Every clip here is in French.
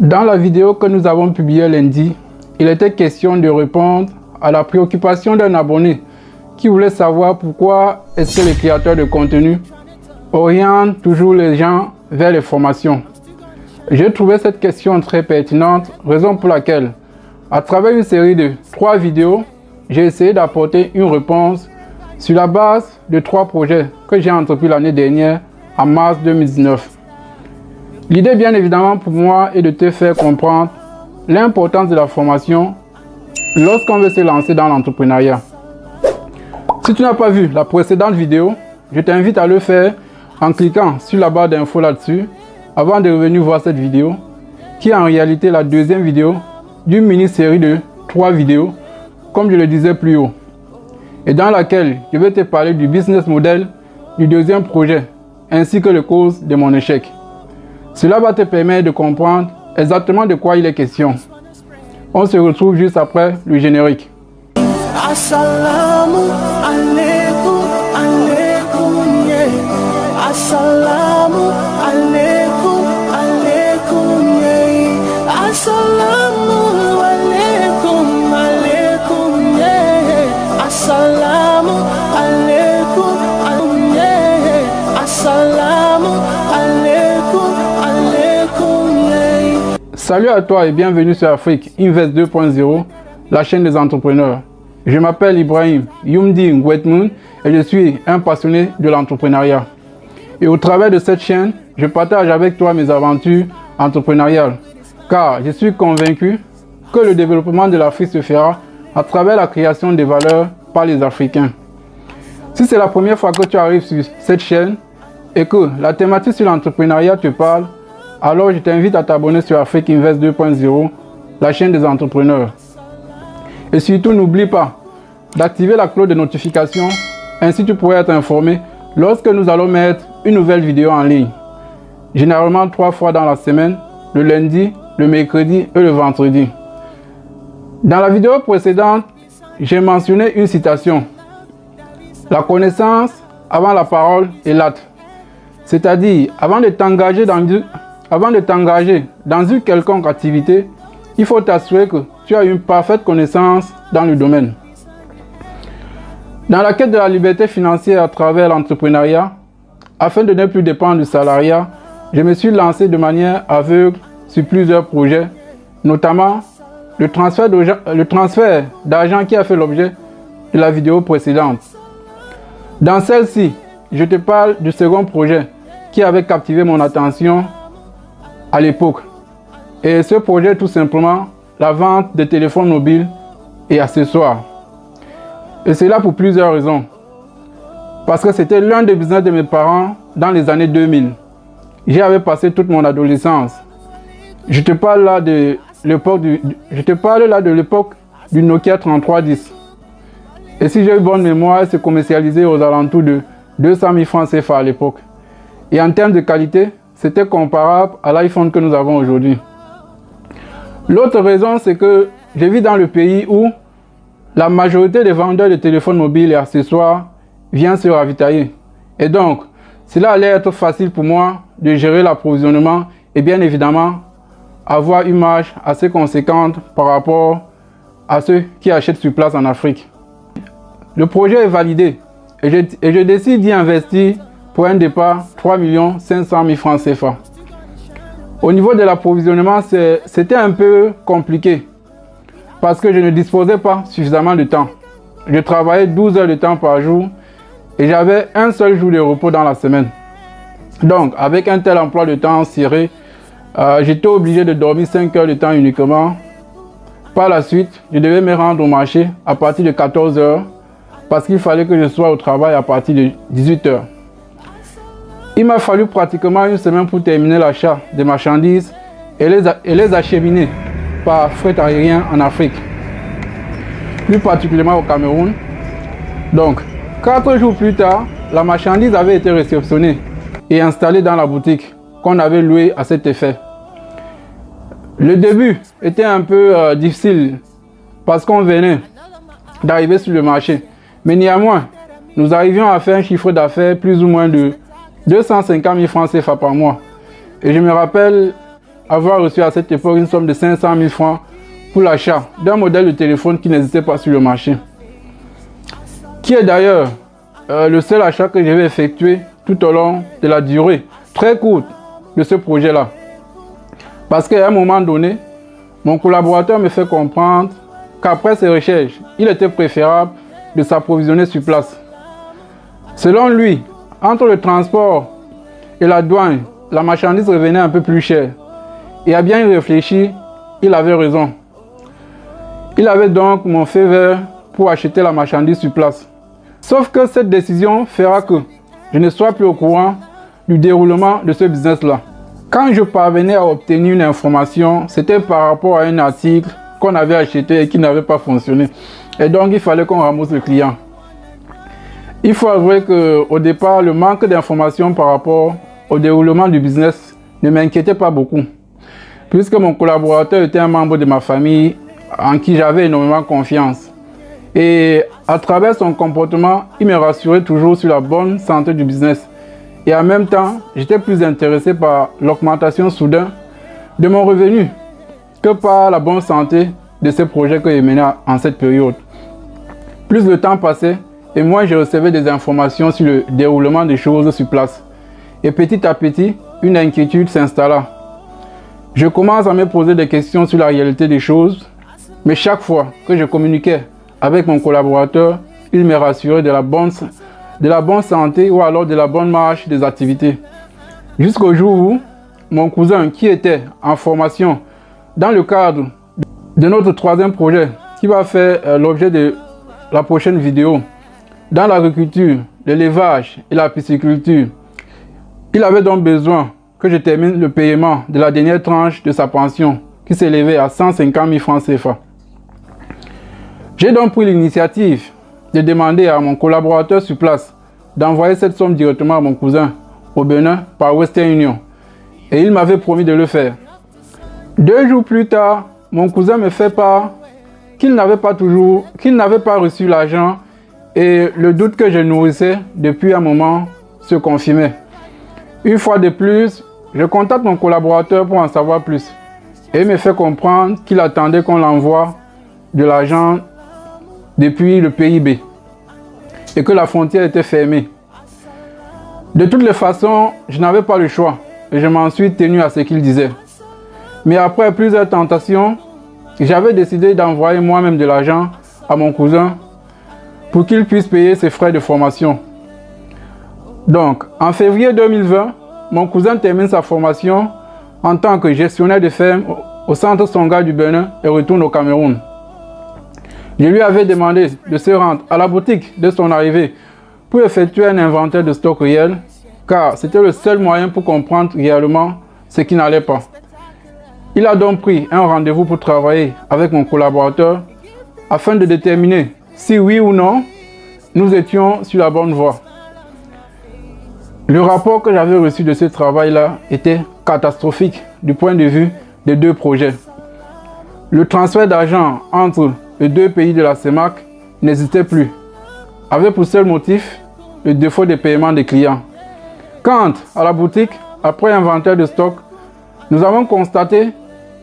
Dans la vidéo que nous avons publiée lundi, il était question de répondre à la préoccupation d'un abonné qui voulait savoir pourquoi est-ce que les créateurs de contenu orientent toujours les gens vers les formations. J'ai trouvé cette question très pertinente, raison pour laquelle, à travers une série de 3 vidéos, j'ai essayé d'apporter une réponse sur la base de 3 projets que j'ai entrepris l'année dernière, en mars 2019. L'idée, bien évidemment, pour moi est de te faire comprendre l'importance de la formation lorsqu'on veut se lancer dans l'entrepreneuriat. Si tu n'as pas vu la précédente vidéo, je t'invite à le faire en cliquant sur la barre d'infos là-dessus avant de revenir voir cette vidéo, qui est en réalité la deuxième vidéo d'une mini-série de 3 vidéos, comme je le disais plus haut, et dans laquelle je vais te parler du business model du deuxième projet, ainsi que les causes de mon échec. Cela va te permettre de comprendre exactement de quoi il est question. On se retrouve juste après le générique. Assalamu alaikum, alaikum, yeah. Assalamu alaikum, alaikum, yeah. Assalamu alaikum, alaikum, yeah. Assalamu alaikum, alaikum, yeah. Assalamu alaikum, alaikum, yeah. Salut à toi et bienvenue sur Afrique Invest 2.0, la chaîne des entrepreneurs. Je m'appelle Ibrahim Youmdi Ngwetmoun et je suis un passionné de l'entrepreneuriat. Et au travers de cette chaîne, je partage avec toi mes aventures entrepreneuriales, car je suis convaincu que le développement de l'Afrique se fera à travers la création de valeurs par les Africains. Si c'est la première fois que tu arrives sur cette chaîne et que la thématique sur l'entrepreneuriat te parle, alors je t'invite à t'abonner sur Afrique Invest 2.0, la chaîne des entrepreneurs. Et surtout, n'oublie pas d'activer la cloche de notification, ainsi tu pourras être informé lorsque nous allons mettre une nouvelle vidéo en ligne. Généralement 3 fois dans la semaine, le lundi, le mercredi et le vendredi. Dans la vidéo précédente, j'ai mentionné une citation. La connaissance avant la parole est l'acte. C'est-à-dire, avant de t'engager dans une quelconque activité, il faut t'assurer que tu as une parfaite connaissance dans le domaine. Dans la quête de la liberté financière à travers l'entrepreneuriat, afin de ne plus dépendre du salariat, je me suis lancé de manière aveugle sur plusieurs projets, notamment le transfert d'argent qui a fait l'objet de la vidéo précédente. Dans celle-ci, je te parle du second projet qui avait captivé mon attention à l'époque. Et ce projet est tout simplement la vente de téléphones mobiles et accessoires. Et c'est là pour plusieurs raisons. Parce que c'était l'un des business de mes parents dans les années 2000. J'y avais passé toute mon adolescence. Je te parle là de l'époque du Nokia 3310. Et si j'ai eu bonne mémoire, c'est commercialisé aux alentours de 200 000 francs CFA à l'époque. Et en termes de qualité, c'était comparable à l'iPhone que nous avons aujourd'hui. L'autre raison, c'est que je vis dans le pays où la majorité des vendeurs de téléphones mobiles et accessoires viennent se ravitailler. Et donc, cela allait être facile pour moi de gérer l'approvisionnement et bien évidemment avoir une marge assez conséquente par rapport à ceux qui achètent sur place en Afrique. Le projet est validé et je décide d'y investir pour un départ 3 500 000 francs CFA. Au niveau de l'approvisionnement, c'était un peu compliqué parce que je ne disposais pas suffisamment de temps. Je travaillais 12 heures de temps par jour et j'avais un seul jour de repos dans la semaine. Donc, avec un tel emploi de temps serré, j'étais obligé de dormir 5 heures de temps uniquement. Par la suite, je devais me rendre au marché à partir de 14 heures parce qu'il fallait que je sois au travail à partir de 18 heures. Il m'a fallu pratiquement une semaine pour terminer l'achat des marchandises et les acheminer par fret aérien en Afrique, plus particulièrement au Cameroun. Donc, 4 jours plus tard, la marchandise avait été réceptionnée et installée dans la boutique qu'on avait louée à cet effet. Le début était un peu difficile parce qu'on venait d'arriver sur le marché. Mais néanmoins, nous arrivions à faire un chiffre d'affaires plus ou moins de 250 000 francs CFA par mois. Et je me rappelle avoir reçu à cette époque une somme de 500 000 francs pour l'achat d'un modèle de téléphone qui n'existait pas sur le marché. Qui est d'ailleurs le seul achat que j'avais effectué tout au long de la durée très courte de ce projet-là. Parce qu'à un moment donné, mon collaborateur me fait comprendre qu'après ses recherches, il était préférable de s'approvisionner sur place. Selon lui, entre le transport et la douane, la marchandise revenait un peu plus chère. Et à bien y réfléchir, il avait raison. Il avait donc mon feu vert pour acheter la marchandise sur place. Sauf que cette décision fera que je ne sois plus au courant du déroulement de ce business-là. Quand je parvenais à obtenir une information, c'était par rapport à un article qu'on avait acheté et qui n'avait pas fonctionné. Et donc, il fallait qu'on rembourse le client. Il faut avouer qu'au départ, le manque d'informations par rapport au déroulement du business ne m'inquiétait pas beaucoup. Puisque mon collaborateur était un membre de ma famille en qui j'avais énormément confiance. Et à travers son comportement, il me rassurait toujours sur la bonne santé du business. Et en même temps, j'étais plus intéressé par l'augmentation soudaine de mon revenu que par la bonne santé de ces projets que je menais en cette période. Plus le temps passait, et moi je recevais des informations sur le déroulement des choses sur place. Et petit à petit, une inquiétude s'installa. Je commence à me poser des questions sur la réalité des choses, mais chaque fois que je communiquais avec mon collaborateur, il me rassurait de la bonne santé ou alors de la bonne marche des activités. Jusqu'au jour où mon cousin, qui était en formation dans le cadre de notre troisième projet, qui va faire l'objet de la prochaine vidéo, dans l'agriculture, l'élevage et la pisciculture, il avait donc besoin que je termine le paiement de la dernière tranche de sa pension, qui s'élevait à 150 000 francs CFA. J'ai donc pris l'initiative de demander à mon collaborateur sur place d'envoyer cette somme directement à mon cousin au Bénin par Western Union. Et il m'avait promis de le faire. 2 jours plus tard, mon cousin me fait part qu'il n'avait pas reçu l'argent et le doute que je nourrissais depuis un moment se confirmait. Une fois de plus, je contacte mon collaborateur pour en savoir plus. Et il me fait comprendre qu'il attendait qu'on l'envoie de l'argent depuis le pays B et que la frontière était fermée. De toutes les façons, je n'avais pas le choix et je m'en suis tenu à ce qu'il disait. Mais après plusieurs tentations, j'avais décidé d'envoyer moi-même de l'argent à mon cousin pour qu'il puisse payer ses frais de formation. Donc, en février 2020, mon cousin termine sa formation en tant que gestionnaire de ferme au centre Songa du Bénin et retourne au Cameroun. Je lui avais demandé de se rendre à la boutique de son arrivée pour effectuer un inventaire de stock réel, car c'était le seul moyen pour comprendre réellement ce qui n'allait pas. Il a donc pris un rendez-vous pour travailler avec mon collaborateur afin de déterminer si oui ou non nous étions sur la bonne voie. Le rapport que j'avais reçu de ce travail-là était catastrophique du point de vue des 2 projets. Le transfert d'argent entre les 2 pays de la CEMAC n'existait plus, avec pour seul motif le défaut de paiement des clients. Quant à la boutique, après inventaire de stock, nous avons constaté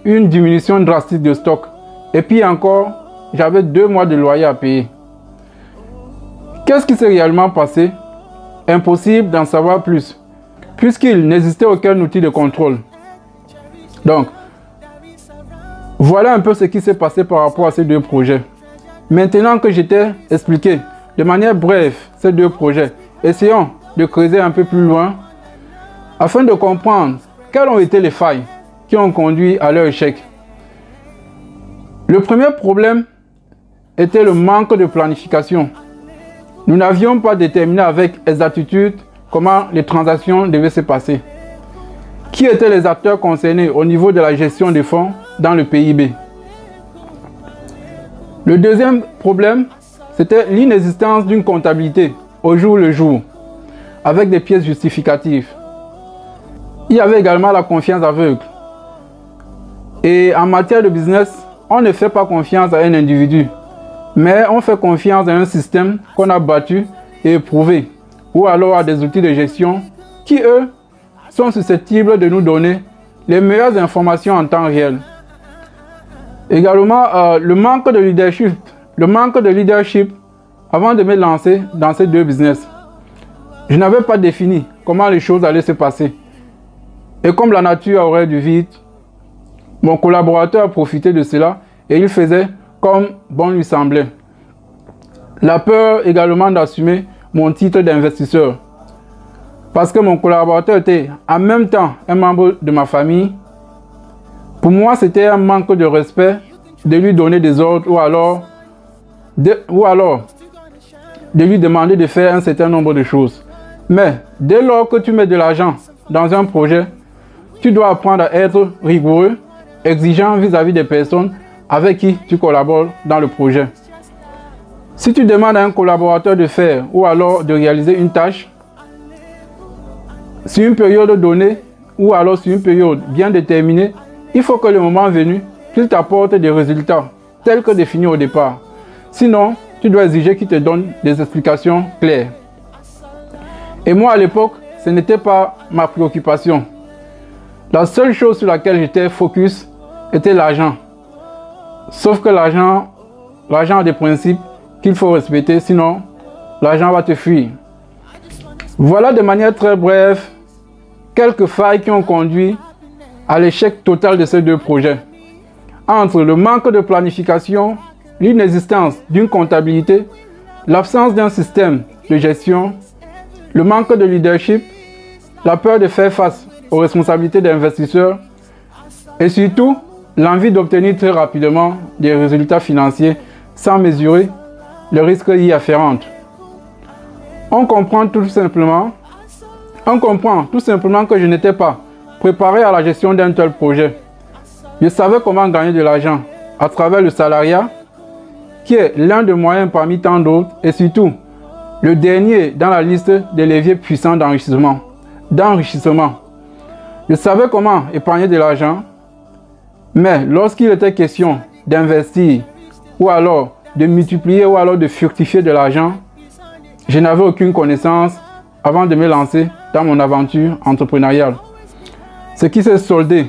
une diminution drastique de stock. Et puis encore, j'avais 2 mois de loyer à payer. Qu'est-ce qui s'est réellement passé? Impossible d'en savoir plus, puisqu'il n'existait aucun outil de contrôle. Donc, voilà un peu ce qui s'est passé par rapport à ces 2 projets. Maintenant que je t'ai expliqué de manière brève ces 2 projets, essayons de creuser un peu plus loin afin de comprendre quelles ont été les failles qui ont conduit à leur échec. Le premier problème était le manque de planification. Nous n'avions pas déterminé avec exactitude comment les transactions devaient se passer. Qui étaient les acteurs concernés au niveau de la gestion des fonds dans le PIB? Le deuxième problème, c'était l'inexistence d'une comptabilité au jour le jour, avec des pièces justificatives. Il y avait également la confiance aveugle. Et en matière de business, on ne fait pas confiance à un individu, mais on fait confiance à un système qu'on a battu et éprouvé, ou alors à des outils de gestion qui, eux, sont susceptibles de nous donner les meilleures informations en temps réel. Également, le manque de leadership avant de me lancer dans ces deux business. Je n'avais pas défini comment les choses allaient se passer. Et comme la nature aurait du vide, mon collaborateur a profité de cela et il faisait comme bon lui semblait. La peur également d'assumer mon titre d'investisseur. Parce que mon collaborateur était en même temps un membre de ma famille. Pour moi, c'était un manque de respect de lui donner des ordres ou alors de lui demander de faire un certain nombre de choses. Mais dès lors que tu mets de l'argent dans un projet, tu dois apprendre à être rigoureux, exigeant vis-à-vis des personnes avec qui tu collabores dans le projet. Si tu demandes à un collaborateur de faire ou alors de réaliser une tâche, sur une période donnée ou alors sur une période bien déterminée, il faut que le moment venu, qu'il t'apporte des résultats tels que définis au départ. Sinon, tu dois exiger qu'il te donne des explications claires. Et moi, à l'époque, ce n'était pas ma préoccupation. La seule chose sur laquelle j'étais focus était l'argent. Sauf que l'argent a des principes qu'il faut respecter, sinon l'argent va te fuir. Voilà de manière très brève quelques failles qui ont conduit à l'échec total de ces deux projets. Entre le manque de planification, l'inexistence d'une comptabilité, l'absence d'un système de gestion, le manque de leadership, la peur de faire face aux responsabilités d'investisseurs et surtout l'envie d'obtenir très rapidement des résultats financiers sans mesurer le risque y afférent. On comprend tout simplement que je n'étais pas préparé à la gestion d'un tel projet. Je savais comment gagner de l'argent à travers le salariat, qui est l'un des moyens parmi tant d'autres, et surtout le dernier dans la liste des leviers puissants d'enrichissement. Je savais comment épargner de l'argent, mais lorsqu'il était question d'investir ou alors de multiplier ou alors de fructifier de l'argent, je n'avais aucune connaissance avant de me lancer dans mon aventure entrepreneuriale. Ce qui s'est soldé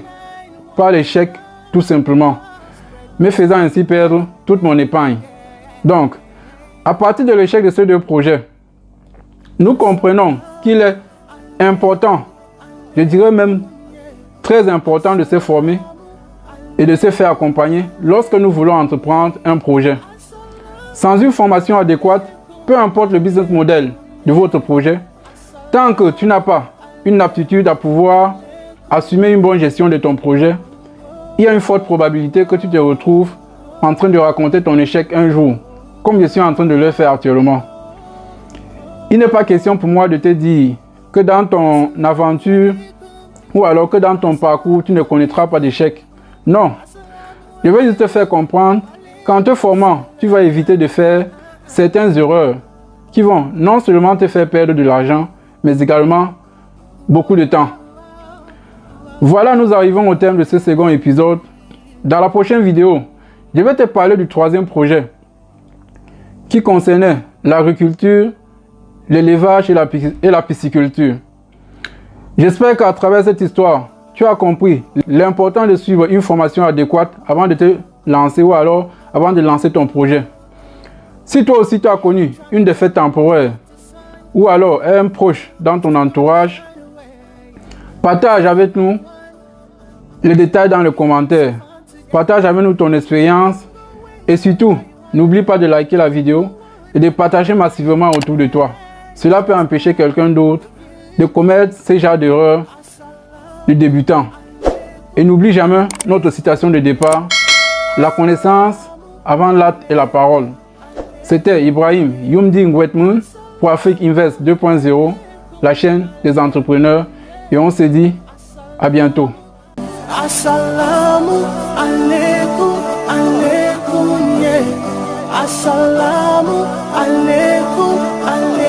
par l'échec tout simplement, me faisant ainsi perdre toute mon épargne. Donc, à partir de l'échec de ces deux projets, nous comprenons qu'il est important, je dirais même très important de se former et de se faire accompagner lorsque nous voulons entreprendre un projet. Sans une formation adéquate, peu importe le business model de votre projet, tant que tu n'as pas une aptitude à pouvoir assumer une bonne gestion de ton projet, il y a une forte probabilité que tu te retrouves en train de raconter ton échec un jour, comme je suis en train de le faire actuellement. Il n'est pas question pour moi de te dire que dans ton aventure ou alors que dans ton parcours, tu ne connaîtras pas d'échec. Non, je veux juste te faire comprendre qu'en te formant, tu vas éviter de faire certaines erreurs qui vont non seulement te faire perdre de l'argent, mais également beaucoup de temps. Voilà, nous arrivons au terme de ce second épisode. Dans la prochaine vidéo, je vais te parler du troisième projet qui concernait l'agriculture, l'élevage et la pisciculture. J'espère qu'à travers cette histoire, tu as compris l'importance de suivre une formation adéquate avant de te lancer ou alors avant de lancer ton projet. Si toi aussi tu as connu une défaite temporaire ou alors un proche dans ton entourage, partage avec nous les détails dans les commentaires. Partage avec nous ton expérience et surtout, n'oublie pas de liker la vidéo et de partager massivement autour de toi. Cela peut empêcher quelqu'un d'autre de commettre ces genres d'erreurs de débutants. Et n'oublie jamais notre citation de départ, la connaissance avant l'acte et la parole. C'était Ibrahim Youmdi Ngwetmoun pour Afrique Invest 2.0, la chaîne des entrepreneurs. Et on se dit à bientôt. Assalamu alaikum, alaikum, yeah. Assalamu alaikum, alaikum.